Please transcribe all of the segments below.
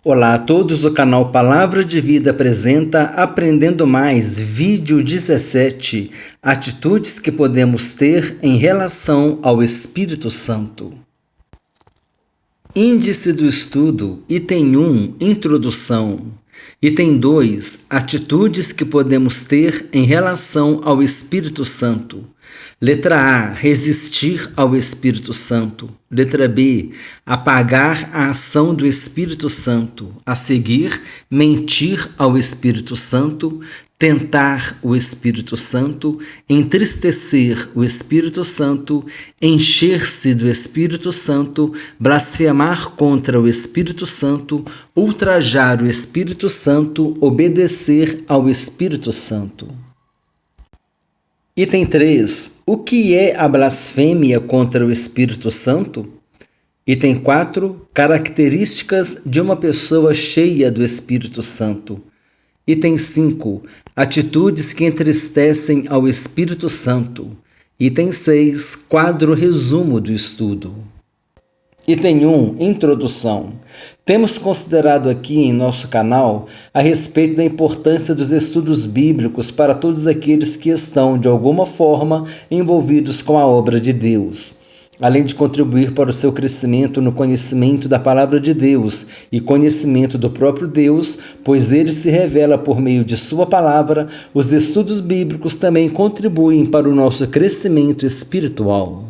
Olá a todos, o canal Palavra de Vida apresenta Aprendendo Mais, vídeo 17, atitudes que podemos ter em relação ao Espírito Santo. Índice do estudo, item 1, introdução. Item 2, atitudes que podemos ter em relação ao Espírito Santo. Letra A, resistir ao Espírito Santo. Letra B, apagar a ação do Espírito Santo. A seguir, mentir ao Espírito Santo, tentar o Espírito Santo, entristecer o Espírito Santo, encher-se do Espírito Santo, blasfemar contra o Espírito Santo, ultrajar o Espírito Santo, obedecer ao Espírito Santo. Item 3. O que é a blasfêmia contra o Espírito Santo? Item 4. Características de uma pessoa cheia do Espírito Santo. Item 5. Atitudes que entristecem ao Espírito Santo. Item 6. Quadro resumo do estudo. Item 1. Introdução. Temos considerado aqui em nosso canal a respeito da importância dos estudos bíblicos para todos aqueles que estão, de alguma forma, envolvidos com a obra de Deus. Além de contribuir para o seu crescimento no conhecimento da Palavra de Deus e conhecimento do próprio Deus, pois ele se revela por meio de sua palavra, os estudos bíblicos também contribuem para o nosso crescimento espiritual.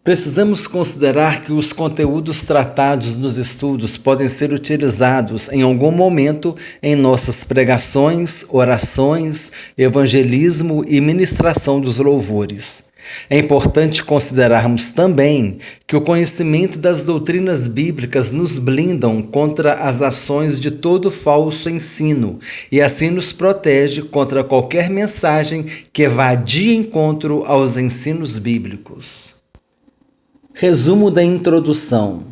Precisamos considerar que os conteúdos tratados nos estudos podem ser utilizados em algum momento em nossas pregações, orações, evangelismo e ministração dos louvores. É importante considerarmos também que o conhecimento das doutrinas bíblicas nos blindam contra as ações de todo falso ensino e assim nos protege contra qualquer mensagem que vá de encontro aos ensinos bíblicos. Resumo da introdução.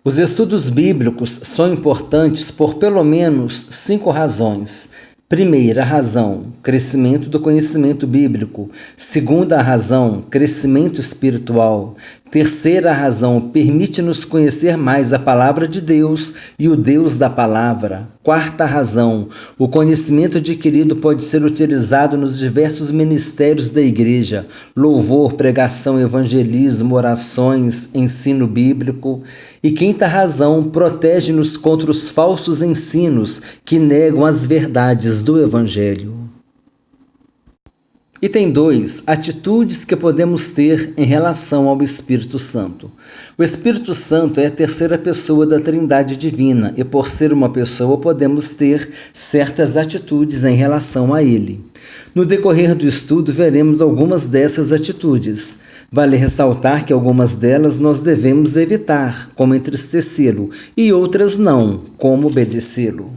Os estudos bíblicos são importantes por pelo menos 5 razões. Primeira razão, crescimento do conhecimento bíblico. Segunda razão, crescimento espiritual. Terceira razão, permite-nos conhecer mais a palavra de Deus e o Deus da palavra. Quarta razão, o conhecimento adquirido pode ser utilizado nos diversos ministérios da igreja: louvor, pregação, evangelismo, orações, ensino bíblico. E quinta razão, protege-nos contra os falsos ensinos que negam as verdades do evangelho. Item 2. Atitudes que podemos ter em relação ao Espírito Santo. O Espírito Santo é a terceira pessoa da Trindade Divina e, por ser uma pessoa, podemos ter certas atitudes em relação a ele. No decorrer do estudo, veremos algumas dessas atitudes. Vale ressaltar que algumas delas nós devemos evitar, como entristecê-lo, e outras não, como obedecê-lo.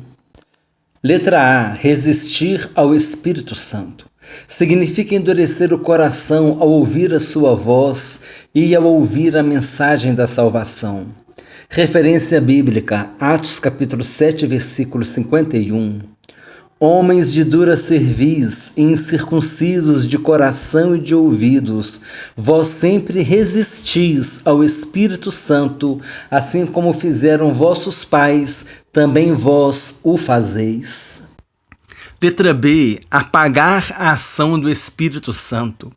Letra A. Resistir ao Espírito Santo. Significa endurecer o coração ao ouvir a sua voz e ao ouvir a mensagem da salvação. Referência bíblica, Atos capítulo 7, versículo 51. Homens de dura cerviz, incircuncisos de coração e de ouvidos, vós sempre resistis ao Espírito Santo, assim como fizeram vossos pais, também vós o fazeis. Letra B. Apagar a ação do Espírito Santo.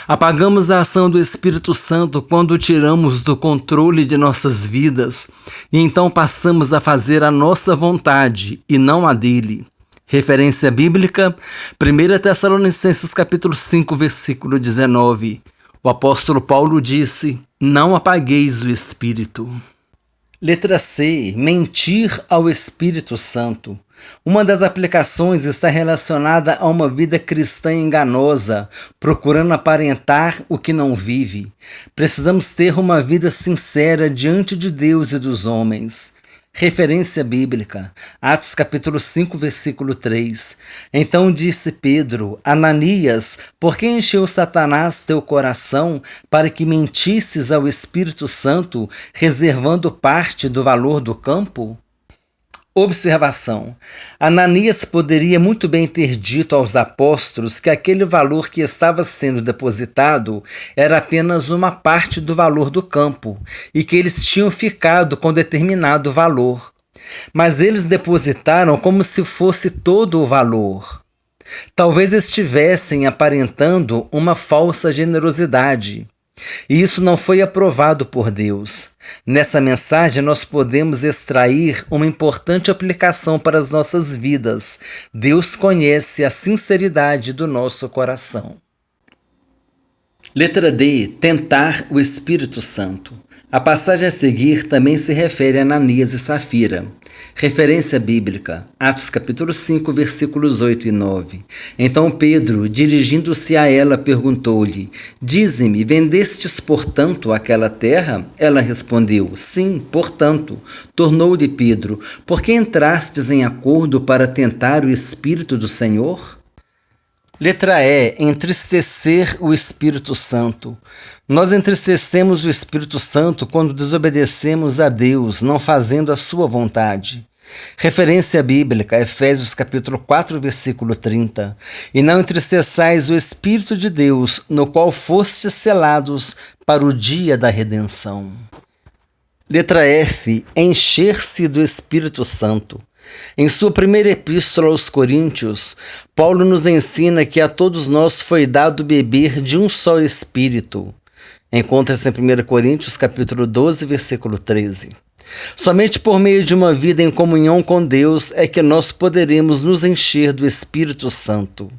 Apagamos a ação do Espírito Santo quando o tiramos do controle de nossas vidas e então passamos a fazer a nossa vontade e não a dele. Referência bíblica, 1 Tessalonicenses capítulo 5, versículo 19. O apóstolo Paulo disse: não apagueis o Espírito. Letra C. Mentir ao Espírito Santo. Uma das aplicações está relacionada a uma vida cristã enganosa, procurando aparentar o que não vive. Precisamos ter uma vida sincera diante de Deus e dos homens. Referência bíblica, Atos capítulo 5, versículo 3. Então disse Pedro: Ananias, por que encheu Satanás teu coração para que mentisses ao Espírito Santo, reservando parte do valor do campo? Observação: Ananias poderia muito bem ter dito aos apóstolos que aquele valor que estava sendo depositado era apenas uma parte do valor do campo e que eles tinham ficado com determinado valor. Mas eles depositaram como se fosse todo o valor. Talvez estivessem aparentando uma falsa generosidade. E isso não foi aprovado por Deus. Nessa mensagem, nós podemos extrair uma importante aplicação para as nossas vidas. Deus conhece a sinceridade do nosso coração. Letra D. Tentar o Espírito Santo. A passagem a seguir também se refere a Ananias e Safira. Referência bíblica, Atos capítulo 5, versículos 8 e 9. Então Pedro, dirigindo-se a ela, perguntou-lhe: Dize-me, vendestes, portanto, aquela terra? Ela respondeu: Sim, portanto. Tornou-lhe Pedro: Por que entrastes em acordo para tentar o Espírito do Senhor? Letra E. Entristecer o Espírito Santo. Nós entristecemos o Espírito Santo quando desobedecemos a Deus, não fazendo a sua vontade. Referência bíblica, Efésios capítulo 4, versículo 30. E não entristeçais o Espírito de Deus, no qual fostes selados para o dia da redenção. Letra F. Encher-se do Espírito Santo. Em sua primeira epístola aos Coríntios, Paulo nos ensina que a todos nós foi dado beber de um só Espírito. Encontra-se em 1 Coríntios capítulo 12, versículo 13. Somente por meio de uma vida em comunhão com Deus é que nós poderemos nos encher do Espírito Santo.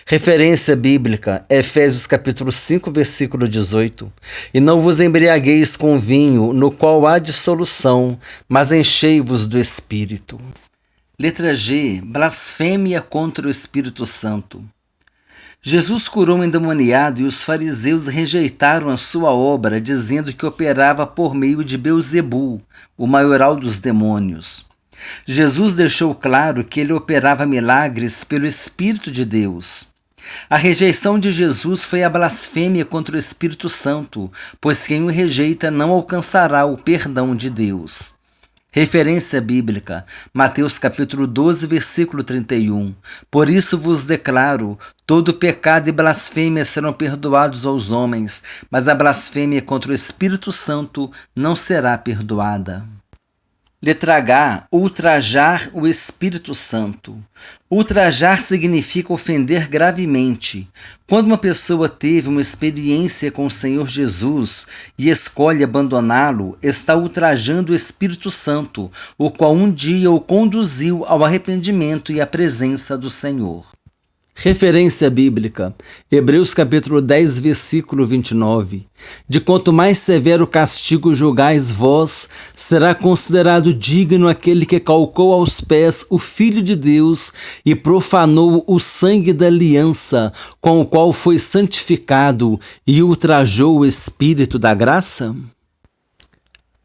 Referência bíblica, Efésios capítulo 5, versículo 18. E não vos embriagueis com vinho, no qual há dissolução, mas enchei-vos do Espírito. Letra G. Blasfêmia contra o Espírito Santo. Jesus curou um endemoniado e os fariseus rejeitaram a sua obra, dizendo que operava por meio de Belzebu, o maioral dos demônios. Jesus deixou claro que ele operava milagres pelo Espírito de Deus. A rejeição de Jesus foi a blasfêmia contra o Espírito Santo, pois quem o rejeita não alcançará o perdão de Deus. Referência bíblica, Mateus capítulo 12, versículo 31. Por isso vos declaro, todo pecado e blasfêmia serão perdoados aos homens, mas a blasfêmia contra o Espírito Santo não será perdoada. Letra H. Ultrajar o Espírito Santo. Ultrajar significa ofender gravemente. Quando uma pessoa teve uma experiência com o Senhor Jesus e escolhe abandoná-lo, está ultrajando o Espírito Santo, o qual um dia o conduziu ao arrependimento e à presença do Senhor. Referência bíblica, Hebreus capítulo 10, versículo 29. De quanto mais severo castigo julgais vós, será considerado digno aquele que calcou aos pés o Filho de Deus e profanou o sangue da aliança, com o qual foi santificado e ultrajou o Espírito da graça?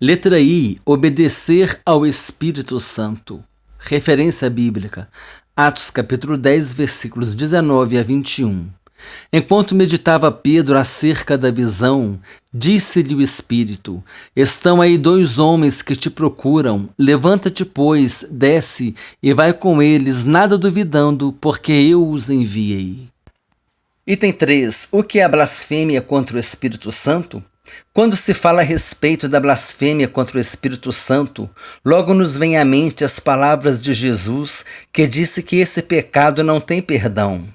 Letra I. Obedecer ao Espírito Santo. Referência bíblica, Atos capítulo 10, versículos 19 a 21. Enquanto meditava Pedro acerca da visão, disse-lhe o Espírito: Estão aí 2 homens que te procuram. Levanta-te, pois, desce e vai com eles, nada duvidando, porque eu os enviei. Item 3. O que é a blasfêmia contra o Espírito Santo? Quando se fala a respeito da blasfêmia contra o Espírito Santo, logo nos vem à mente as palavras de Jesus, que disse que esse pecado não tem perdão.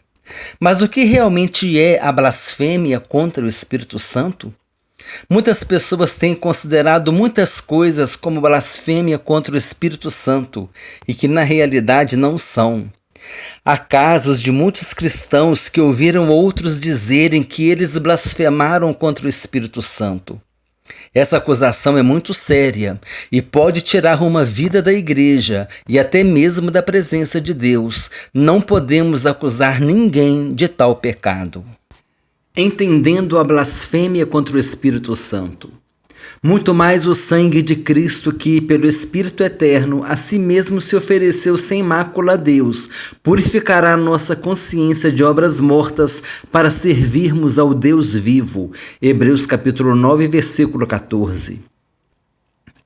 Mas o que realmente é a blasfêmia contra o Espírito Santo? Muitas pessoas têm considerado muitas coisas como blasfêmia contra o Espírito Santo, e que na realidade não são. Há casos de muitos cristãos que ouviram outros dizerem que eles blasfemaram contra o Espírito Santo. Essa acusação é muito séria e pode tirar uma vida da igreja e até mesmo da presença de Deus. Não podemos acusar ninguém de tal pecado. Entendendo a blasfêmia contra o Espírito Santo. Muito mais o sangue de Cristo que, pelo Espírito Eterno, a si mesmo se ofereceu sem mácula a Deus, purificará nossa consciência de obras mortas para servirmos ao Deus vivo. Hebreus capítulo 9, versículo 14.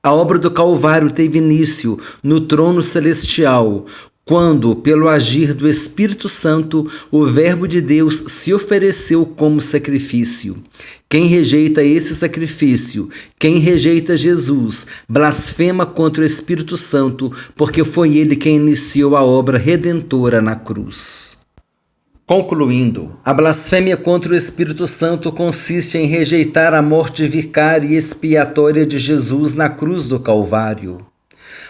A obra do Calvário teve início no trono celestial, quando, pelo agir do Espírito Santo, o Verbo de Deus se ofereceu como sacrifício. Quem rejeita esse sacrifício, quem rejeita Jesus, blasfema contra o Espírito Santo, porque foi ele quem iniciou a obra redentora na cruz. Concluindo, a blasfêmia contra o Espírito Santo consiste em rejeitar a morte vicária e expiatória de Jesus na cruz do Calvário.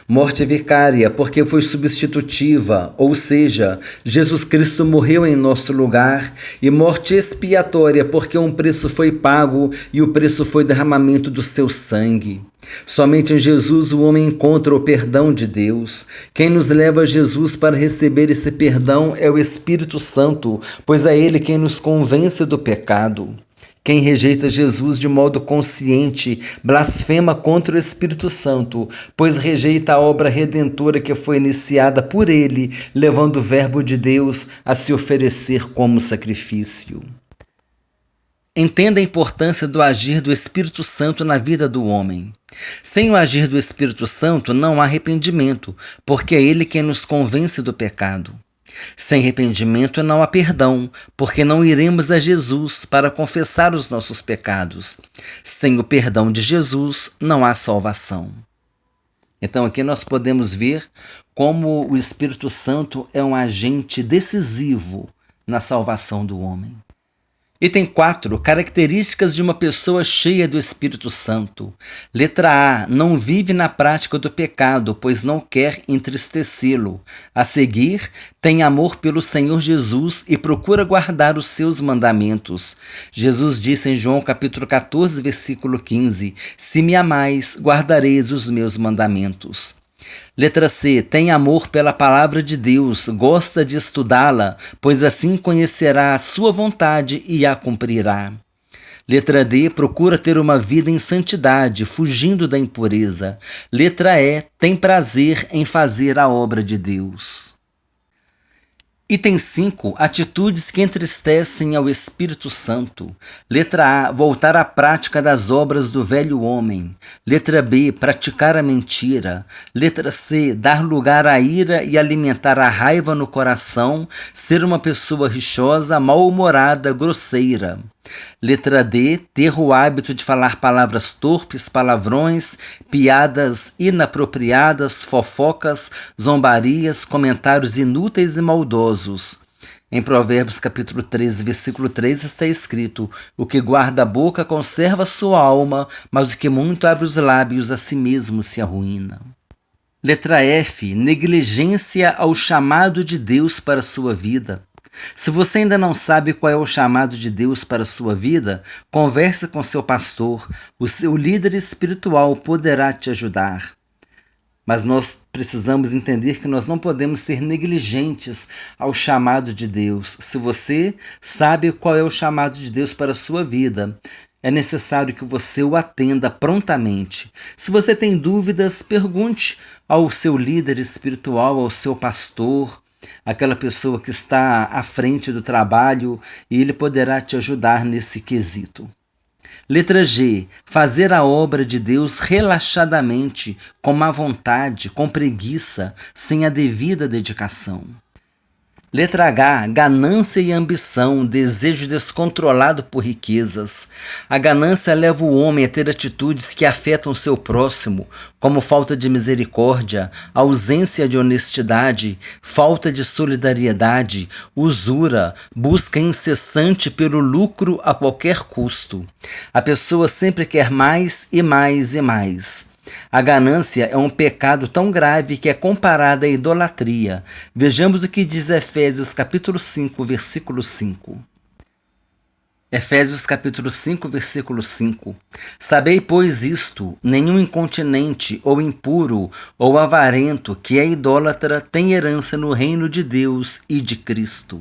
Morte vicária, porque foi substitutiva, ou seja, Jesus Cristo morreu em nosso lugar, e morte expiatória, porque um preço foi pago e o preço foi derramamento do seu sangue. Somente em Jesus o homem encontra o perdão de Deus. Quem nos leva a Jesus para receber esse perdão é o Espírito Santo, pois é Ele quem nos convence do pecado. Quem rejeita Jesus de modo consciente blasfema contra o Espírito Santo, pois rejeita a obra redentora que foi iniciada por ele, levando o Verbo de Deus a se oferecer como sacrifício. Entenda a importância do agir do Espírito Santo na vida do homem. Sem o agir do Espírito Santo não há arrependimento, porque é ele quem nos convence do pecado. Sem arrependimento não há perdão, porque não iremos a Jesus para confessar os nossos pecados. Sem o perdão de Jesus não há salvação. Então aqui nós podemos ver como o Espírito Santo é um agente decisivo na salvação do homem. Item 4. Características de uma pessoa cheia do Espírito Santo. Letra A. Não vive na prática do pecado, pois não quer entristecê-lo. A seguir, tem amor pelo Senhor Jesus e procura guardar os seus mandamentos. Jesus disse em João capítulo 14, versículo 15: Se me amais, guardareis os meus mandamentos. Letra C. Tem amor pela palavra de Deus, gosta de estudá-la, pois assim conhecerá a sua vontade e a cumprirá. Letra D. Procura ter uma vida em santidade, fugindo da impureza. Letra E. Tem prazer em fazer a obra de Deus. Item 5. Atitudes que entristecem ao Espírito Santo. Letra A. Voltar à prática das obras do velho homem. Letra B. Praticar a mentira. Letra C. Dar lugar à ira e alimentar a raiva no coração. Ser uma pessoa rixosa, mal-humorada, grosseira. Letra D. Ter o hábito de falar palavras torpes, palavrões, piadas inapropriadas, fofocas, zombarias, comentários inúteis e maldosos. Em Provérbios capítulo 13, versículo 3 está escrito: o que guarda a boca conserva sua alma, mas o que muito abre os lábios a si mesmo se arruína. Letra F. Negligência ao chamado de Deus para a sua vida. Se você ainda não sabe qual é o chamado de Deus para a sua vida, converse com seu pastor. O seu líder espiritual poderá te ajudar. Mas nós precisamos entender que nós não podemos ser negligentes ao chamado de Deus. Se você sabe qual é o chamado de Deus para a sua vida, é necessário que você o atenda prontamente. Se você tem dúvidas, pergunte ao seu líder espiritual, ao seu pastor, aquela pessoa que está à frente do trabalho, e ele poderá te ajudar nesse quesito. Letra G. Fazer a obra de Deus relaxadamente, com má vontade, com preguiça, sem a devida dedicação. Letra H. Ganância e ambição, desejo descontrolado por riquezas. A ganância leva o homem a ter atitudes que afetam seu próximo, como falta de misericórdia, ausência de honestidade, falta de solidariedade, usura, busca incessante pelo lucro a qualquer custo. A pessoa sempre quer mais e mais e mais. A ganância é um pecado tão grave que é comparada à idolatria. Vejamos o que diz Efésios capítulo 5, versículo 5. Efésios capítulo 5, versículo 5. Sabei, pois, isto: nenhum incontinente, ou impuro, ou avarento, que é idólatra, tem herança no reino de Deus e de Cristo.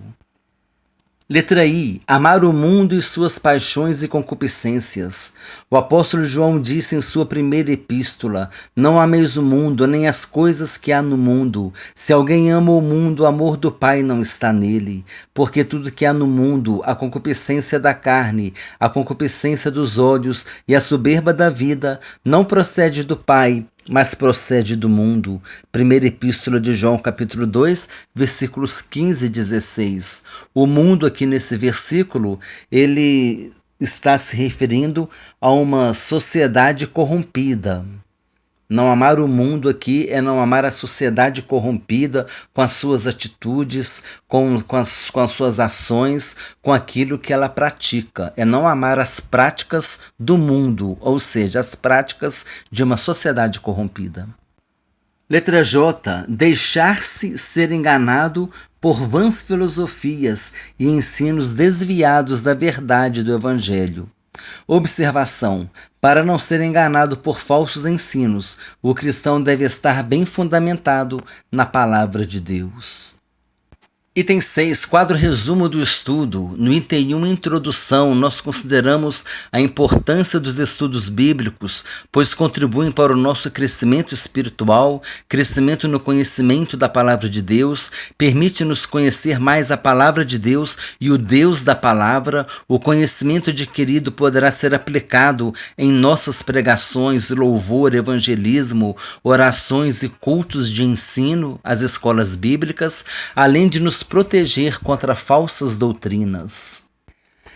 Letra I. Amar o mundo e suas paixões e concupiscências. O apóstolo João disse em sua primeira epístola: Não ameis o mundo, nem as coisas que há no mundo. Se alguém ama o mundo, o amor do Pai não está nele. Porque tudo que há no mundo, a concupiscência da carne, a concupiscência dos olhos e a soberba da vida, não procede do Pai, mas procede do mundo. Primeira Epístola de João, capítulo 2, versículos 15 e 16. O mundo aqui nesse versículo, ele está se referindo a uma sociedade corrompida. Não amar o mundo aqui é não amar a sociedade corrompida com as suas atitudes, com as suas ações, com aquilo que ela pratica. É não amar as práticas do mundo, ou seja, as práticas de uma sociedade corrompida. Letra J. Deixar-se ser enganado por vãs filosofias e ensinos desviados da verdade do Evangelho. Observação: para não ser enganado por falsos ensinos, o cristão deve estar bem fundamentado na palavra de Deus. Item 6, quadro resumo do estudo. No item 1, introdução, nós consideramos a importância dos estudos bíblicos, pois contribuem para o nosso crescimento espiritual, crescimento no conhecimento da palavra de Deus, permite-nos conhecer mais a palavra de Deus e o Deus da palavra. O conhecimento adquirido poderá ser aplicado em nossas pregações, louvor, evangelismo, orações e cultos de ensino, as escolas bíblicas, além de nos proteger contra falsas doutrinas.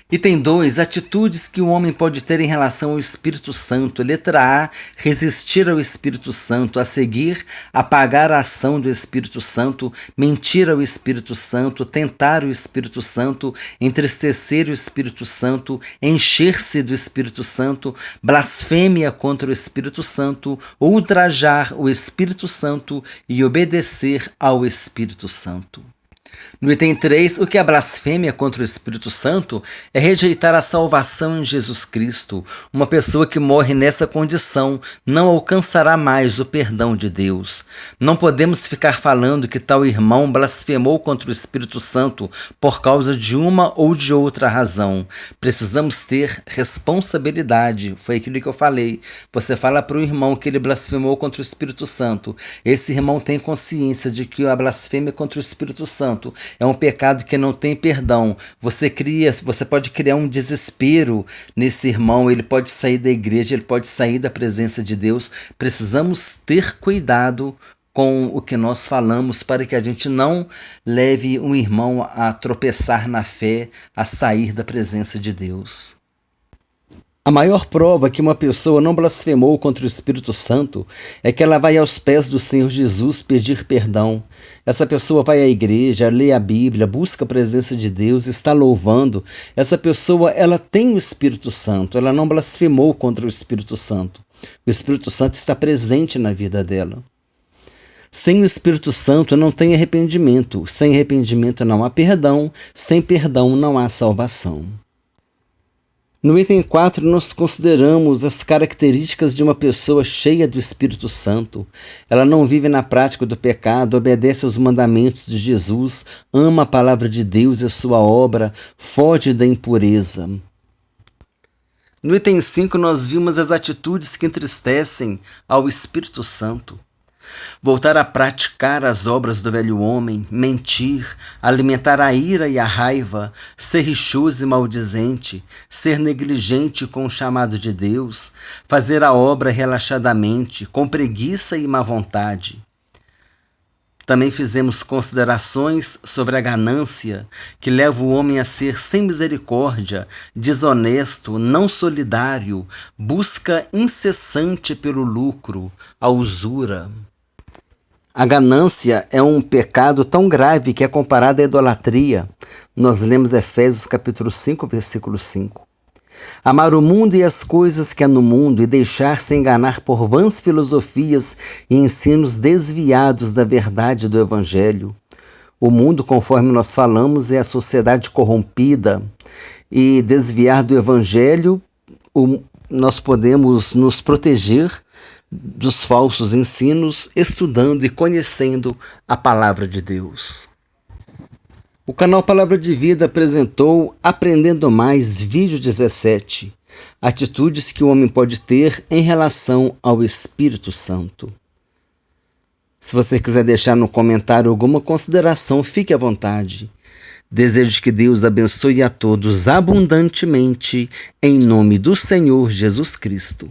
Item 2. Atitudes que o homem pode ter em relação ao Espírito Santo. Letra A. Resistir ao Espírito Santo. A seguir, apagar a ação do Espírito Santo, mentir ao Espírito Santo, tentar o Espírito Santo, entristecer o Espírito Santo, encher-se do Espírito Santo, blasfêmia contra o Espírito Santo, ultrajar o Espírito Santo e obedecer ao Espírito Santo. No item 3, o que é blasfêmia contra o Espírito Santo é rejeitar a salvação em Jesus Cristo. Uma pessoa que morre nessa condição não alcançará mais o perdão de Deus. Não podemos ficar falando que tal irmão blasfemou contra o Espírito Santo por causa de uma ou de outra razão. Precisamos ter responsabilidade. Foi aquilo que eu falei. Você fala para o irmão que ele blasfemou contra o Espírito Santo. Esse irmão tem consciência de que a blasfêmia contra o Espírito Santo é um pecado que não tem perdão. Você pode criar um desespero nesse irmão, ele pode sair da igreja, ele pode sair da presença de Deus. Precisamos ter cuidado com o que nós falamos para que a gente não leve um irmão a tropeçar na fé, a sair da presença de Deus. A maior prova que uma pessoa não blasfemou contra o Espírito Santo é que ela vai aos pés do Senhor Jesus pedir perdão. Essa pessoa vai à igreja, lê a Bíblia, busca a presença de Deus, está louvando. Essa pessoa, ela tem o Espírito Santo, ela não blasfemou contra o Espírito Santo. O Espírito Santo está presente na vida dela. Sem o Espírito Santo não tem arrependimento. Sem arrependimento não há perdão. Sem perdão não há salvação. No item 4, nós consideramos as características de uma pessoa cheia do Espírito Santo. Ela não vive na prática do pecado, obedece aos mandamentos de Jesus, ama a palavra de Deus e a sua obra, foge da impureza. No item 5, nós vimos as atitudes que entristecem ao Espírito Santo. Voltar a praticar as obras do velho homem, mentir, alimentar a ira e a raiva, ser rixoso e maldizente, ser negligente com o chamado de Deus, fazer a obra relaxadamente, com preguiça e má vontade. Também fizemos considerações sobre a ganância, que leva o homem a ser sem misericórdia, desonesto, não solidário, busca incessante pelo lucro, a usura. A ganância é um pecado tão grave que é comparado à idolatria. Nós lemos Efésios capítulo 5, versículo 5. Amar o mundo e as coisas que há no mundo e deixar-se enganar por vãs filosofias e ensinos desviados da verdade do Evangelho. O mundo, conforme nós falamos, é a sociedade corrompida, e desviar do Evangelho, nós podemos nos proteger dos falsos ensinos, estudando e conhecendo a palavra de Deus. O canal Palavra de Vida apresentou Aprendendo Mais, vídeo 17. Atitudes que o homem pode ter em relação ao Espírito Santo. Se você quiser deixar no comentário alguma consideração, fique à vontade. Desejo que Deus abençoe a todos abundantemente, em nome do Senhor Jesus Cristo.